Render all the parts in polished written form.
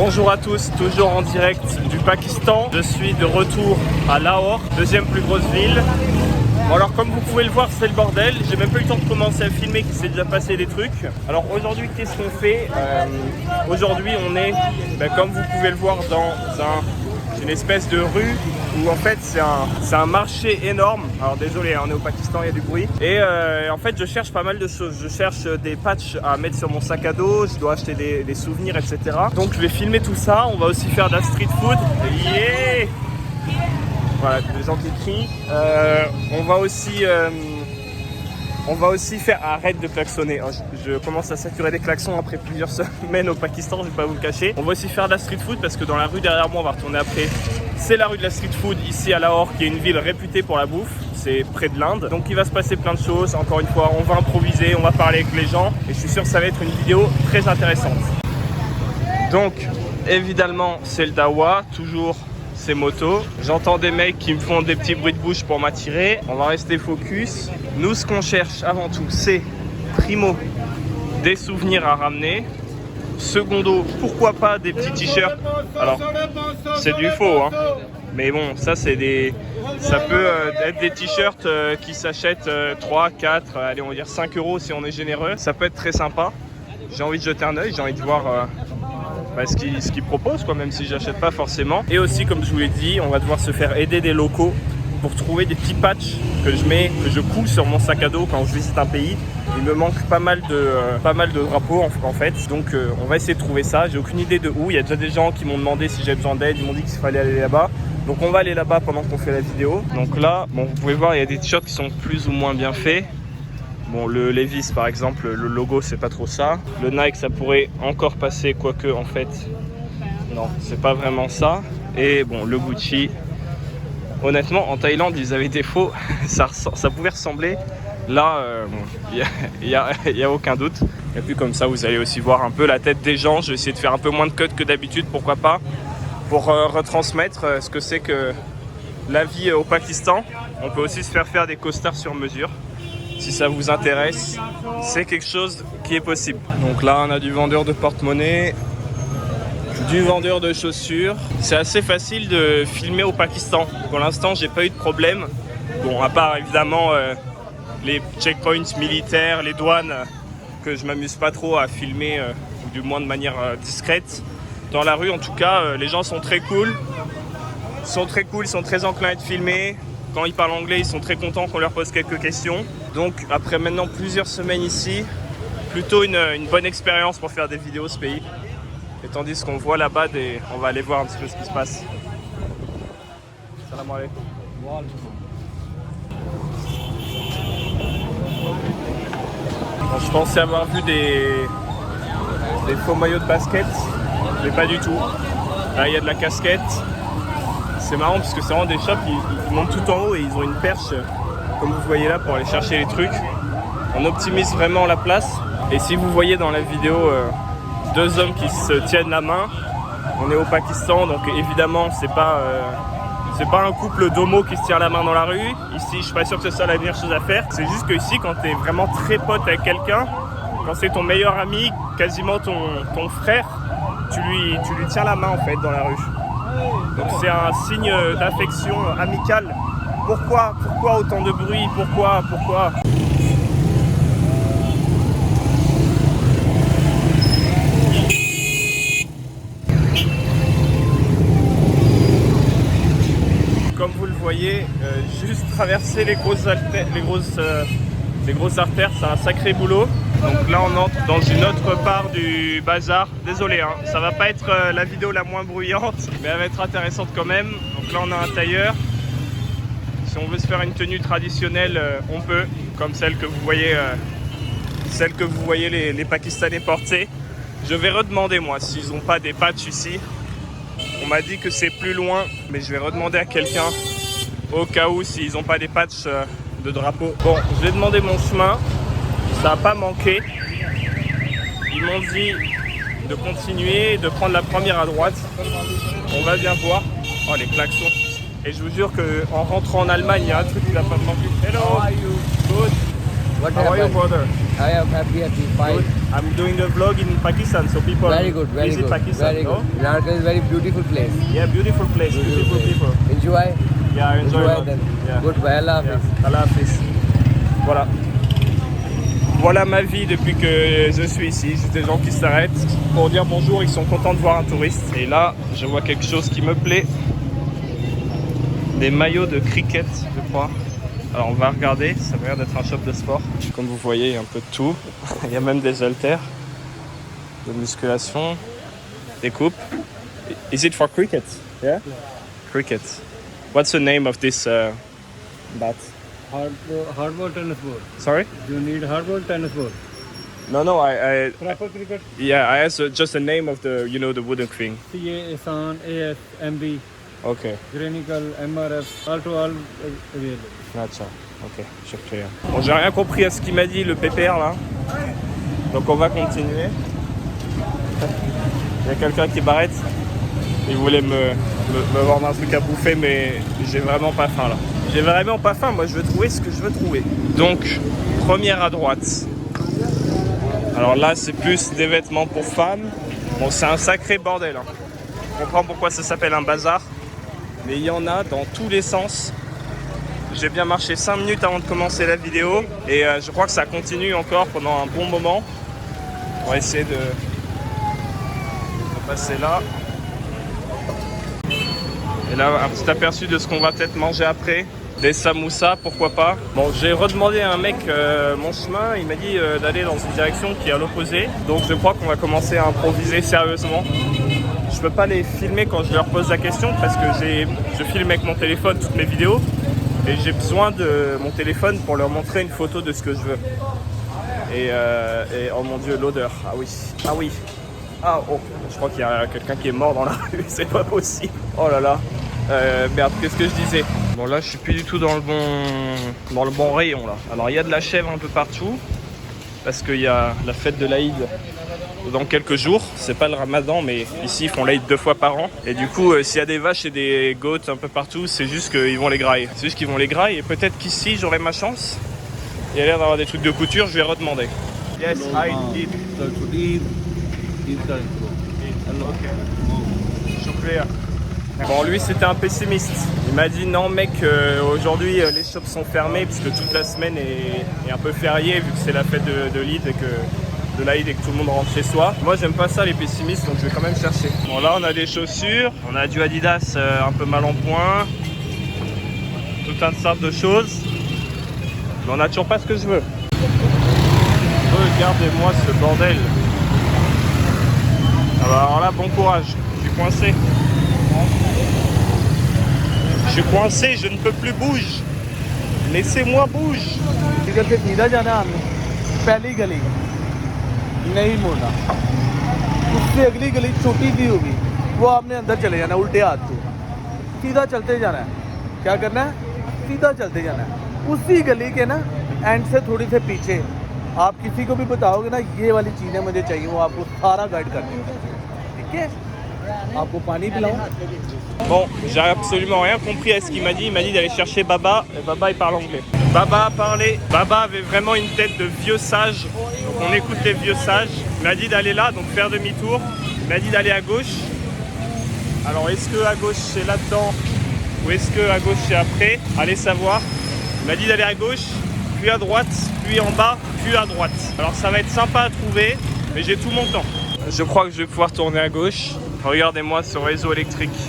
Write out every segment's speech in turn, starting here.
Bonjour à tous, toujours en direct du Pakistan. Je suis de retour à Lahore, deuxième plus grosse ville. Bon, alors comme vous pouvez le voir, c'est le bordel. J'ai même pas eu le temps de commencer à filmer qu'il s'est déjà passé des trucs. Alors aujourd'hui, qu'est-ce qu'on fait? Aujourd'hui, on est, comme vous pouvez le voir, dans une espèce de rue où en fait c'est un marché énorme. Alors désolé, on est au Pakistan, il y a du bruit. Et en fait je cherche pas mal de choses. Je cherche des patchs à mettre sur mon sac à dos, je dois acheter des souvenirs, etc. Donc je vais filmer tout ça. On va aussi faire de la street food. Yeah! Voilà, des gens qui crient. On va aussi faire... Arrête de klaxonner. Je commence à saturer des klaxons après plusieurs semaines au Pakistan, je vais pas vous le cacher. On va aussi faire de la street food parce que dans la rue derrière moi, on va retourner après. C'est la rue de la street food ici à Lahore, qui est une ville réputée pour la bouffe. C'est près de l'Inde. Donc il va se passer plein de choses. Encore une fois, on va improviser, on va parler avec les gens. Et je suis sûr que ça va être une vidéo très intéressante. Donc, évidemment, c'est le dawa, toujours ces motos. J'entends des mecs qui me font des petits bruits de bouche pour m'attirer. On va rester focus. Nous, ce qu'on cherche avant tout, c'est primo, des souvenirs à ramener. Secondo, pourquoi pas des petits t-shirts. Alors, c'est du faux, hein. Mais bon, ça peut être des t-shirts qui s'achètent 3, 4, allez, on va dire 5 € si on est généreux. Ça peut être très sympa. J'ai envie de jeter un œil, j'ai envie de voir ce qu'ils proposent, quoi, même si j'achète pas forcément. Et aussi, comme je vous l'ai dit, on va devoir se faire aider des locaux pour trouver des petits patchs que je coule sur mon sac à dos quand je visite un pays. Il me manque pas mal de drapeaux en fait, donc on va essayer de trouver ça. J'ai aucune idée de où. Il y a déjà des gens qui m'ont demandé si j'avais besoin d'aide, ils m'ont dit qu'il fallait aller là-bas. Donc on va aller là-bas pendant qu'on fait la vidéo. Donc là, bon, vous pouvez voir, il y a des t-shirts qui sont plus ou moins bien faits. Bon, le Levi's par exemple, le logo c'est pas trop ça. Le Nike ça pourrait encore passer, quoique en fait, non, c'est pas vraiment ça. Et bon, le Gucci, honnêtement en Thaïlande ils avaient des faux, ça pouvait ressembler. Là, il y a aucun doute. Et puis comme ça vous allez aussi voir un peu la tête des gens. Je vais essayer de faire un peu moins de cuts que d'habitude, pourquoi pas, pour retransmettre ce que c'est que la vie au Pakistan. On peut aussi se faire des costards sur mesure. Si ça vous intéresse, c'est quelque chose qui est possible. Donc là, on a du vendeur de porte-monnaie, du vendeur de chaussures. C'est assez facile de filmer au Pakistan. Pour l'instant, j'ai pas eu de problème. Bon, à part évidemment les checkpoints militaires, les douanes, que je m'amuse pas trop à filmer, ou du moins de manière discrète. Dans la rue, en tout cas, les gens sont très cool. Ils sont très enclins à être filmés. Quand ils parlent anglais, ils sont très contents qu'on leur pose quelques questions. Donc après maintenant plusieurs semaines ici, plutôt une bonne expérience pour faire des vidéos ce pays. Et tandis qu'on voit là-bas, on va aller voir un petit peu ce qui se passe. Salam alaikum. Bon, je pensais avoir vu des faux maillots de basket, mais pas du tout. Là il y a de la casquette. C'est marrant parce que c'est vraiment des shops, ils montent tout en haut et ils ont une perche, comme vous voyez là, pour aller chercher les trucs. On optimise vraiment la place. Et si vous voyez dans la vidéo deux hommes qui se tiennent la main, on est au Pakistan, donc évidemment c'est pas un couple d'homos qui se tient la main dans la rue. Ici je suis pas sûr que ce soit la meilleure chose à faire. C'est juste que ici, quand tu es vraiment très pote avec quelqu'un, quand c'est ton meilleur ami, quasiment ton frère, tu lui tiens la main en fait dans la rue. Donc c'est un signe d'affection amicale. Pourquoi autant de bruit? Pourquoi? Comme vous le voyez, juste traverser les grosses artères, c'est un sacré boulot. Donc là on entre dans une autre part du bazar. Désolé, hein, ça va pas être la vidéo la moins bruyante, mais elle va être intéressante quand même. Donc là on a un tailleur. Si on veut se faire une tenue traditionnelle, on peut, comme celle que vous voyez, les Pakistanais porter. Je vais redemander moi s'ils n'ont pas des patchs ici. On m'a dit que c'est plus loin, mais je vais redemander à quelqu'un au cas où s'ils n'ont pas des patchs de drapeau. Bon, je vais demander mon chemin. Ça n'a pas manqué. Ils m'ont dit de continuer, de prendre la première à droite. On va bien voir. Oh, les klaxons. Et je vous jure qu'en rentrant en Allemagne, il y a un truc qui va pas me manquer. Hello. How are you? Good. What How are you, happened? brother? I am happy, fine. Good. I'm doing a vlog in Pakistan, so people Very good, very visit good. Pakistan. Very No? good. Narka is very beautiful place. Yeah, beautiful place, beautiful people. Enjoy. Yeah, I enjoy a lot. Then. Yeah. Goodbye, Allah Yeah. Hafiz. Allah Hafiz. Voilà. Voilà ma vie depuis que je suis ici. J'ai des gens qui s'arrêtent pour dire bonjour, ils sont contents de voir un touriste. Et là, je vois quelque chose qui me plaît. Des maillots de cricket, je crois. Alors on va regarder, ça m'a l'air d'être un shop de sport. Comme vous voyez, il y a un peu de tout. Il y a même des haltères, de musculation, des coupes. Is it for cricket? Yeah? Cricket. What's the name of this bat? Hardball tennis ball. Sorry? You need hardball tennis ball. No, I Proper cricket. yeah, I asked just the name of the, you know, the wooden thing. CA, Asan, AS, MB, Okay. Granicle, MRF, all to all available. Gotcha. Ok, je suis clair. Bon, j'ai rien compris à ce qu'il m'a dit, le pépère là. Donc on va continuer. Il y a quelqu'un qui m'arrête. Il voulait me vendre un truc à bouffer, mais j'ai vraiment pas faim là. J'ai vraiment pas faim, moi je veux trouver ce que je veux trouver. Donc, première à droite. Alors là, c'est plus des vêtements pour femmes. Bon, c'est un sacré bordel. Hein. Je comprends pourquoi ça s'appelle un bazar. Mais il y en a dans tous les sens. J'ai bien marché 5 minutes avant de commencer la vidéo. Et je crois que ça continue encore pendant un bon moment. On va essayer de passer là. Et là, un petit aperçu de ce qu'on va peut-être manger après. Des samoussas, pourquoi pas. Bon, j'ai redemandé à un mec mon chemin. Il m'a dit d'aller dans une direction qui est à l'opposé. Donc je crois qu'on va commencer à improviser sérieusement. Je peux pas les filmer quand je leur pose la question parce que je filme avec mon téléphone toutes mes vidéos. Et j'ai besoin de mon téléphone pour leur montrer une photo de ce que je veux. Et oh mon dieu, l'odeur. Ah oui, ah oui. Ah oh, je crois qu'il y a quelqu'un qui est mort dans la rue, c'est pas possible. Oh là là. Merde, qu'est-ce que je disais? Bon là je suis plus du tout dans le bon rayon là. Alors il y a de la chèvre un peu partout parce qu'il y a la fête de l'Aïd dans quelques jours. C'est pas le ramadan mais ici ils font l'Aïd 2 fois par an. Et du coup s'il y a des vaches et des goats un peu partout, c'est juste qu'ils vont les grailler. C'est juste qu'ils vont les grailler et peut-être qu'ici j'aurai ma chance. Il y a l'air d'avoir des trucs de couture, je vais redemander. Yes, I did. Shukriya. Bon, lui c'était un pessimiste. Il m'a dit non mec, aujourd'hui les shops sont fermés puisque toute la semaine est un peu fériée vu que c'est la fête de l'Eid et que de l'Aïd et que tout le monde rentre chez soi. Moi j'aime pas ça les pessimistes donc je vais quand même chercher. Bon là on a des chaussures, on a du Adidas un peu mal en point, tout un tas de choses. Mais on a toujours pas ce que je veux. Regardez-moi ce bordel. Alors là bon courage, je suis coincé. Je suis coincé, je ne peux plus bouger. Laissez-moi bouger. निकल के सीधा जाना है हमें पहली गली नहीं मुड़ना उससे अगली गली छोटी सी होगी वो आपने अंदर चले जाना उल्टे हाथ से सीधा चलते जाना है क्या करना है सीधा चलते जाना है उसी गली के ना एंड से थोड़ी से पीछे आप किसी को भी बताओगे ना ये वाली चीज़ें मुझे चाहिए वो आपको सारा गाइड कर देंगे ठीक है आपको पानी पिलाऊं. Bon, j'ai absolument rien compris à ce qu'il m'a dit. Il m'a dit d'aller chercher Baba, et Baba il parle anglais. Baba a parlé. Baba avait vraiment une tête de vieux sage. Donc on écoute les vieux sages. Il m'a dit d'aller là, donc faire demi-tour. Il m'a dit d'aller à gauche. Alors est-ce que à gauche c'est là-dedans ou est-ce que à gauche c'est après? Allez savoir. Il m'a dit d'aller à gauche, puis à droite, puis en bas, puis à droite. Alors ça va être sympa à trouver, mais j'ai tout mon temps. Je crois que je vais pouvoir tourner à gauche. Regardez-moi ce réseau électrique.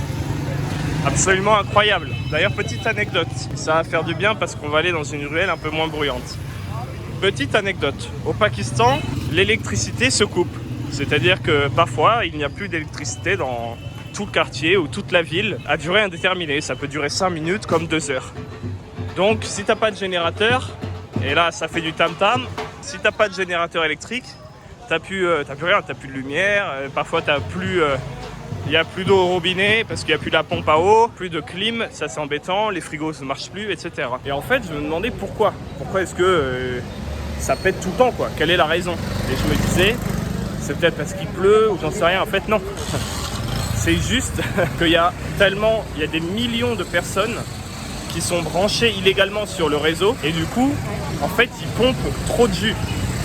Absolument incroyable. D'ailleurs, petite anecdote. Ça va faire du bien parce qu'on va aller dans une ruelle un peu moins bruyante. Petite anecdote. Au Pakistan, l'électricité se coupe. C'est-à-dire que parfois, il n'y a plus d'électricité dans tout le quartier ou toute la ville à durée indéterminée. Ça peut durer 5 minutes comme 2 heures. Donc, si t'as pas de générateur, et là, ça fait du tam-tam. Si t'as pas de générateur électrique, t'as plus rien, t'as plus de lumière. Parfois, il n'y a plus d'eau au robinet parce qu'il n'y a plus de la pompe à eau, plus de clim, ça c'est embêtant, les frigos ne marchent plus, etc. Et en fait, je me demandais pourquoi. Pourquoi est-ce que ça pète tout le temps, quoi? Quelle est la raison? Et je me disais, c'est peut-être parce qu'il pleut ou j'en sais rien. En fait, non. C'est juste qu'il y a des millions de personnes qui sont branchés illégalement sur le réseau et du coup, en fait, ils pompent trop de jus.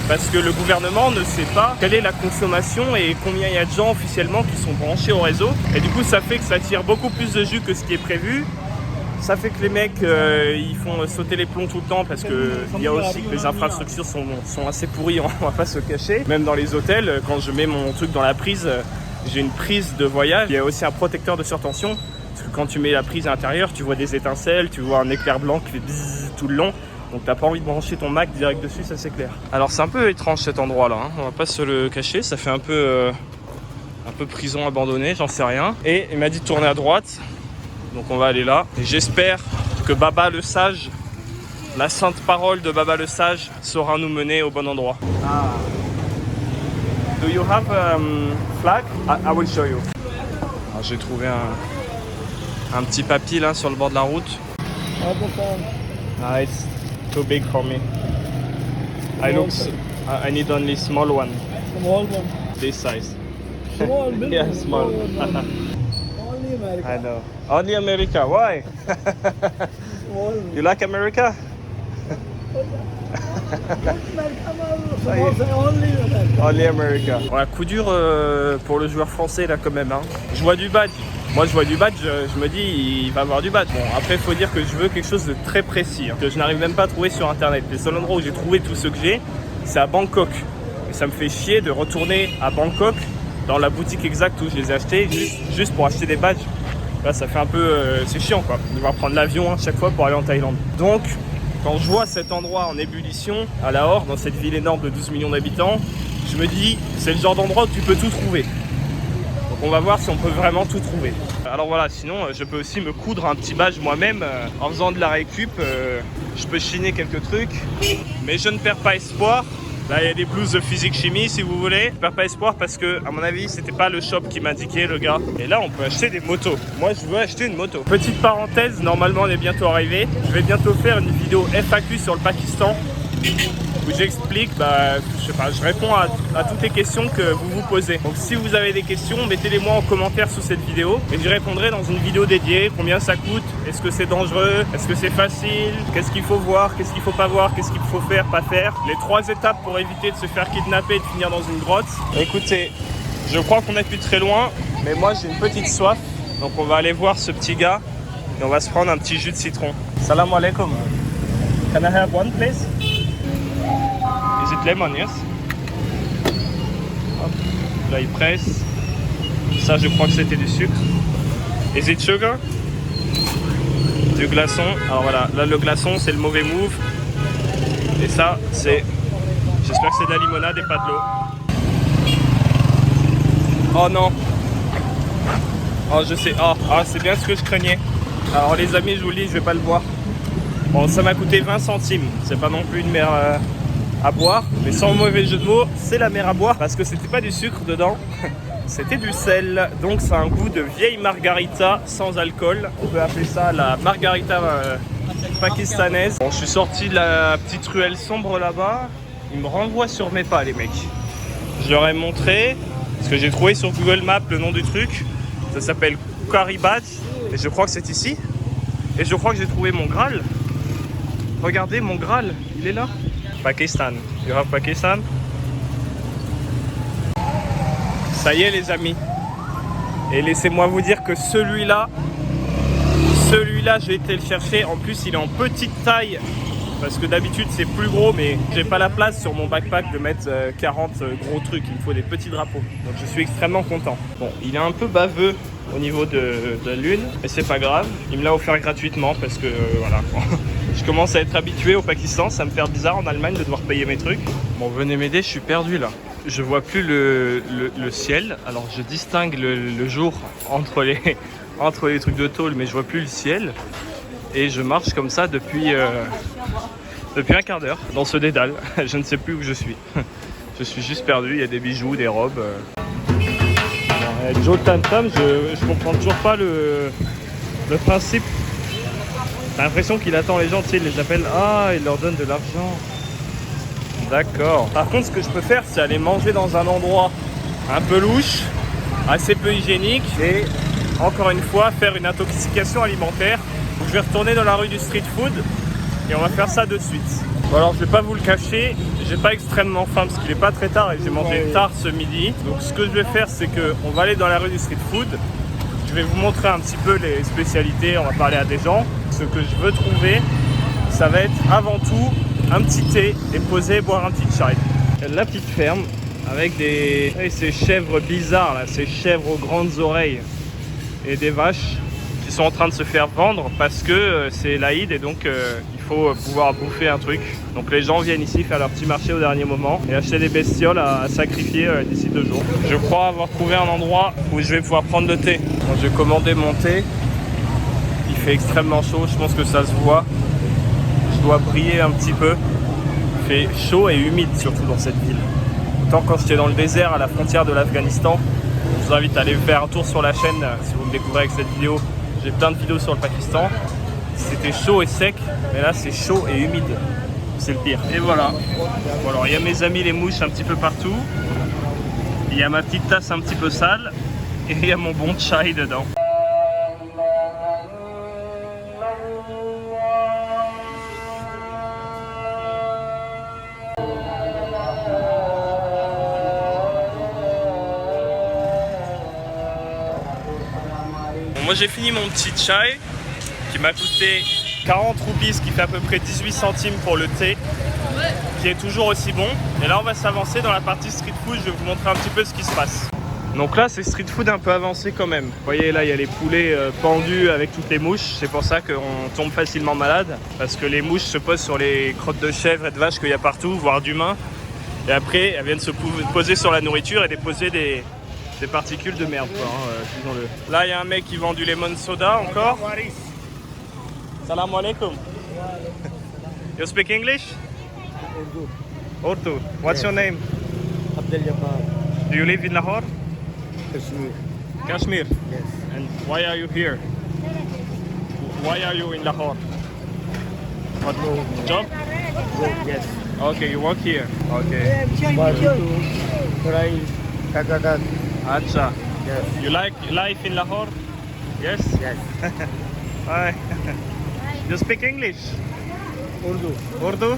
Parce que le gouvernement ne sait pas quelle est la consommation et combien il y a de gens officiellement qui sont branchés au réseau. Et du coup, ça fait que ça tire beaucoup plus de jus que ce qui est prévu. Ça fait que les mecs, ils font sauter les plombs tout le temps parce qu'il y a aussi que les infrastructures sont assez pourries, on va pas se cacher. Même dans les hôtels, quand je mets mon truc dans la prise, j'ai une prise de voyage. Il y a aussi un protecteur de surtension. Parce que quand tu mets la prise à l'intérieur, tu vois des étincelles, tu vois un éclair blanc qui fait bzzz tout le long. Donc t'as pas envie de brancher ton Mac direct dessus, ça c'est clair. Alors c'est un peu étrange cet endroit là, hein. On va pas se le cacher, ça fait un peu prison abandonnée, j'en sais rien. Et il m'a dit de tourner à droite, donc on va aller là. Et j'espère que Baba le Sage, la sainte parole de Baba le Sage, saura nous mener au bon endroit. Ah. Do you have flag? I will show you. Alors j'ai trouvé un petit papy là sur le bord de la route. Nice. Too big for me. I need only small one. Small one. This size. Small, Yeah, small. Only America. I know. Only America. Why? Small. You like America? Only America. Only America. Bon, un coup dur pour le joueur français là quand même. Hein. Je vois du badge. Moi je vois du badge, je me dis il va avoir du badge. Bon après il faut dire que je veux quelque chose de très précis, hein, que je n'arrive même pas à trouver sur internet. Le seul endroit où j'ai trouvé tout ce que j'ai, c'est à Bangkok. Et ça me fait chier de retourner à Bangkok dans la boutique exacte où je les ai achetés juste pour acheter des badges. Là ça fait un peu, c'est chiant quoi, de devoir prendre l'avion à chaque fois pour aller en Thaïlande. Donc quand je vois cet endroit en ébullition, à Lahore, dans cette ville énorme de 12 millions d'habitants, je me dis c'est le genre d'endroit où tu peux tout trouver. On va voir si on peut vraiment tout trouver. Alors voilà, sinon je peux aussi me coudre un petit badge moi-même en faisant de la récup. Je peux chiner quelques trucs, mais je ne perds pas espoir. Là, il y a des blouses de physique-chimie si vous voulez. Je perds pas espoir parce que, à mon avis, c'était pas le shop qui m'indiquait le gars. Et là, on peut acheter des motos. Moi, je veux acheter une moto. Petite parenthèse, normalement, on est bientôt arrivé. Je vais bientôt faire une vidéo FAQ sur le Pakistan où j'explique, je sais pas, je réponds à toutes les questions que vous vous posez. Donc si vous avez des questions, mettez-les moi en commentaire sous cette vidéo et j'y répondrai dans une vidéo dédiée. Combien ça coûte? Est-ce que c'est dangereux? Est-ce que c'est facile? Qu'est-ce qu'il faut voir? Qu'est-ce qu'il faut pas voir? Qu'est-ce qu'il faut faire, pas faire? Les 3 étapes pour éviter de se faire kidnapper et de finir dans une grotte. Écoutez, je crois qu'on n'est plus très loin, mais moi j'ai une petite soif. Donc on va aller voir ce petit gars et on va se prendre un petit jus de citron. Salam alaikum. Can I have one please? Is it lemon, yes? Hop. Là il presse. Ça je crois que c'était du sucre. Is it sugar? Du glaçon. Alors voilà, là le glaçon c'est le mauvais move. Et ça c'est... J'espère que c'est de la limonade et pas de l'eau. Oh non. Oh je sais. Ah c'est bien ce que je craignais. Alors les amis, je vous le dis, je vais pas le boire. Bon, ça m'a coûté 20 centimes. C'est pas non plus une mer à boire, mais sans mauvais jeu de mots, c'est la mer à boire parce que c'était pas du sucre dedans, c'était du sel. Donc ça a un goût de vieille margarita sans alcool. On peut appeler ça la margarita pakistanaise. Bon, je suis sorti de la petite ruelle sombre là-bas. Ils me renvoient sur mes pas, les mecs. Je leur ai montré, parce que j'ai trouvé sur Google Maps le nom du truc. Ça s'appelle Karibad, et je crois que c'est ici. Et je crois que j'ai trouvé mon Graal. Regardez, mon Graal, il est là. Pakistan. You have Pakistan? Ça y est les amis. Et laissez-moi vous dire que celui-là, j'ai été le chercher. En plus, il est en petite taille. Parce que d'habitude, c'est plus gros, mais j'ai pas la place sur mon backpack de mettre 40 gros trucs. Il me faut des petits drapeaux. Donc je suis extrêmement content. Bon, il est un peu baveux au niveau de la lune, mais c'est pas grave. Il me l'a offert gratuitement parce que voilà. Je commence à être habitué au Pakistan, ça me fait bizarre en Allemagne de devoir payer mes trucs. Bon, venez m'aider, je suis perdu là. Je vois plus le ciel. Alors je distingue le jour entre les trucs de tôle, mais je vois plus le ciel. Et je marche comme ça depuis un quart d'heure dans ce dédale. Je ne sais plus où je suis. Je suis juste perdu, il y a des bijoux, des robes. Joe Tam Tam, je comprends toujours pas le principe. J'ai l'impression qu'il attend les gens, tu sais, il les appelle, il leur donne de l'argent. D'accord. Par contre, ce que je peux faire, c'est aller manger dans un endroit un peu louche, assez peu hygiénique, et encore une fois, faire une intoxication alimentaire. je vais retourner dans la rue du street food et on va faire ça de suite. Bon alors je vais pas vous le cacher, j'ai pas extrêmement faim parce qu'il est pas très tard et j'ai mangé tard ce midi. Donc ce que je vais faire c'est que on va aller dans la rue du street food. Je vais vous montrer un petit peu les spécialités, on va parler à des gens. Ce que je veux trouver, ça va être avant tout un petit thé et poser, boire un petit chai. La petite ferme avec ces chèvres bizarres là, ces chèvres aux grandes oreilles et des vaches qui sont en train de se faire vendre parce que c'est l'Aïd et donc il faut pouvoir bouffer un truc. Donc les gens viennent ici faire leur petit marché au dernier moment et acheter des bestioles à sacrifier d'ici 2 jours. Je crois avoir trouvé un endroit où je vais pouvoir prendre le thé. Moi, je vais commander mon thé. Il fait extrêmement chaud, je pense que ça se voit. Je dois briller un petit peu. Il fait chaud et humide surtout dans cette ville. Autant quand j'étais dans le désert à la frontière de l'Afghanistan. Je vous invite à aller faire un tour sur la chaîne si vous me découvrez avec cette vidéo. J'ai plein de vidéos sur le Pakistan. C'était chaud et sec, mais là c'est chaud et humide. C'est le pire. Et voilà. Bon, alors il y a mes amis les mouches un petit peu partout. Il y a ma petite tasse un petit peu sale. Et il y a mon bon chai dedans. Moi j'ai fini mon petit chai qui m'a coûté 40 roupies, ce qui fait à peu près 18 centimes pour le thé, qui est toujours aussi bon. Et là on va s'avancer dans la partie street food, je vais vous montrer un petit peu ce qui se passe. Donc là c'est street food un peu avancé quand même. Vous voyez là il y a les poulets pendus avec toutes les mouches, c'est pour ça qu'on tombe facilement malade, parce que les mouches se posent sur les crottes de chèvre et de vache qu'il y a partout, voire d'humains. Et après elles viennent se poser sur la nourriture et déposer des particules de merde quoi, disons-le. Là il y a un mec qui vend du lemon soda encore. Salam alaikum. You speak English? Urdu. Urdu. What's your name? Abdel Jabbar. Do you live in Lahore? Kashmir. Kashmir. Yes. And why are you here? Why are you in Lahore? What job? Yes. Okay, you work here. Okay. But to try Kakadak. Acha. Yes. You like life in Lahore? Yes? Yes. Hi. You speak English? Urdu. Urdu?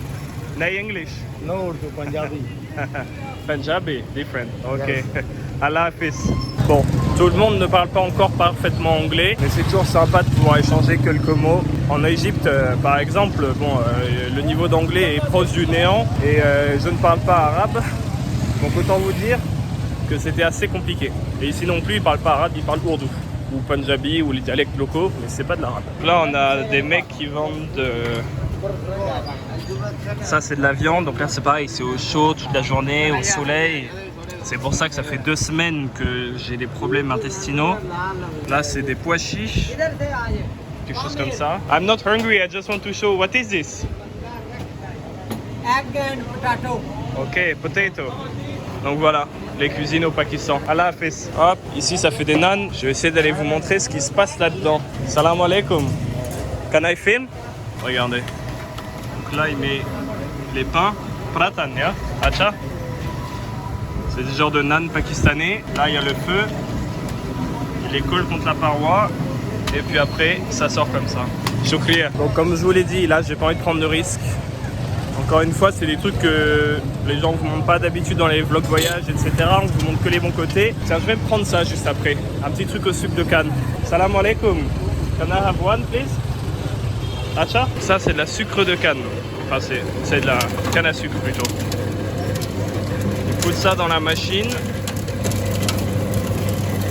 No English. No Urdu. Punjabi. Punjabi, different. Ok. Allah Hafiz. Bon, tout le monde ne parle pas encore parfaitement anglais, mais c'est toujours sympa de pouvoir échanger quelques mots. En Égypte, par exemple, bon, le niveau d'anglais est proche du néant et je ne parle pas arabe. Donc autant vous dire que c'était assez compliqué. Et ici non plus, ils parlent pas arabe, ils parlent ourdou ou punjabi ou les dialectes locaux, mais c'est pas de l'arabe. Là, on a des mecs qui vendent ça, c'est de la viande. Donc là, c'est pareil, c'est au chaud toute la journée, au soleil. C'est pour ça que ça fait 2 semaines que j'ai des problèmes intestinaux. Là, c'est des pois chiches, quelque chose comme ça. I'm not hungry, I just want to show. What is this? Egg and potato. Ok, potato. Donc voilà, les cuisines au Pakistan. Allah Hafiz. Hop, ici ça fait des naan. Je vais essayer d'aller vous montrer ce qui se passe là-dedans. Salam alaikum. Can I film? Regardez. Donc là, il met les pains. Pratan, ya? Acha? C'est des genres de naan pakistanais. Là, il y a le feu. Il les colle contre la paroi. Et puis après, ça sort comme ça. Shukriya. Donc comme je vous l'ai dit, là, j'ai pas envie de prendre de risques. Encore une fois, c'est des trucs que les gens ne vous montrent pas d'habitude dans les vlogs voyages, etc. On vous montre que les bons côtés. Tiens, je vais me prendre ça juste après. Un petit truc au sucre de canne. Salam alaikum. Can I have one, please? Acha? Ça, c'est de la sucre de canne. Enfin, c'est de la canne à sucre plutôt. Il faut ça dans la machine.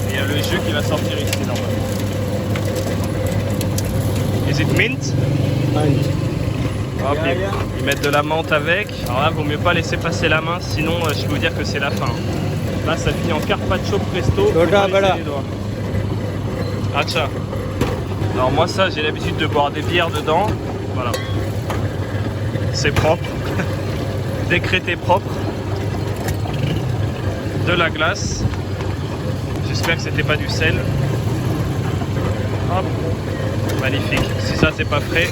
Et il y a le jus qui va sortir ici, normalement. Is it mint? Hop, ils mettent de la menthe avec. Alors là, vaut mieux pas laisser passer la main, sinon je peux vous dire que c'est la fin. Là, ça finit en carpaccio presto. Acha. Alors moi, ça, j'ai l'habitude de boire des bières dedans. Voilà. C'est propre. Décrété propre. De la glace. J'espère que c'était pas du sel. Hop. Magnifique. Si ça, c'est pas frais.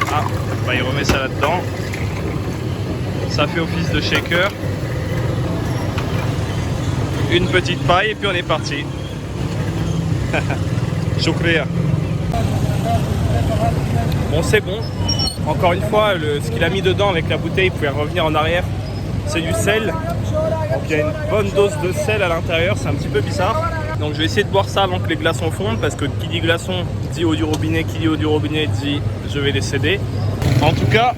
Ah, bah il remet ça là-dedans. Ça fait office de shaker. Une petite paille et puis on est parti. Shukriya. Bon, c'est bon. Encore une fois, ce qu'il a mis dedans avec la bouteille, vous pouvez revenir en arrière, c'est du sel. Donc il y a une bonne dose de sel à l'intérieur, c'est un petit peu bizarre. Donc je vais essayer de boire ça avant que les glaçons fondent, parce que qui dit glaçon dit eau du robinet, qui dit eau du robinet dit je vais les céder. En tout cas,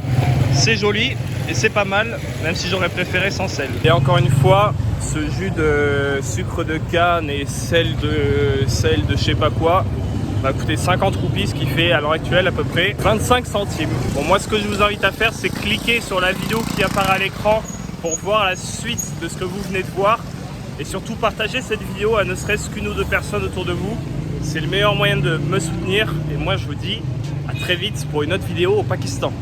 c'est joli et c'est pas mal, même si j'aurais préféré sans sel. Et encore une fois, ce jus de sucre de canne et sel de je sais pas quoi va coûter 50 roupies, ce qui fait à l'heure actuelle à peu près 25 centimes. Bon, moi ce que je vous invite à faire, c'est cliquer sur la vidéo qui apparaît à l'écran pour voir la suite de ce que vous venez de voir. Et surtout partager cette vidéo à ne serait-ce qu'une ou deux personnes autour de vous. C'est le meilleur moyen de me soutenir. Et moi je vous dis à très vite pour une autre vidéo au Pakistan.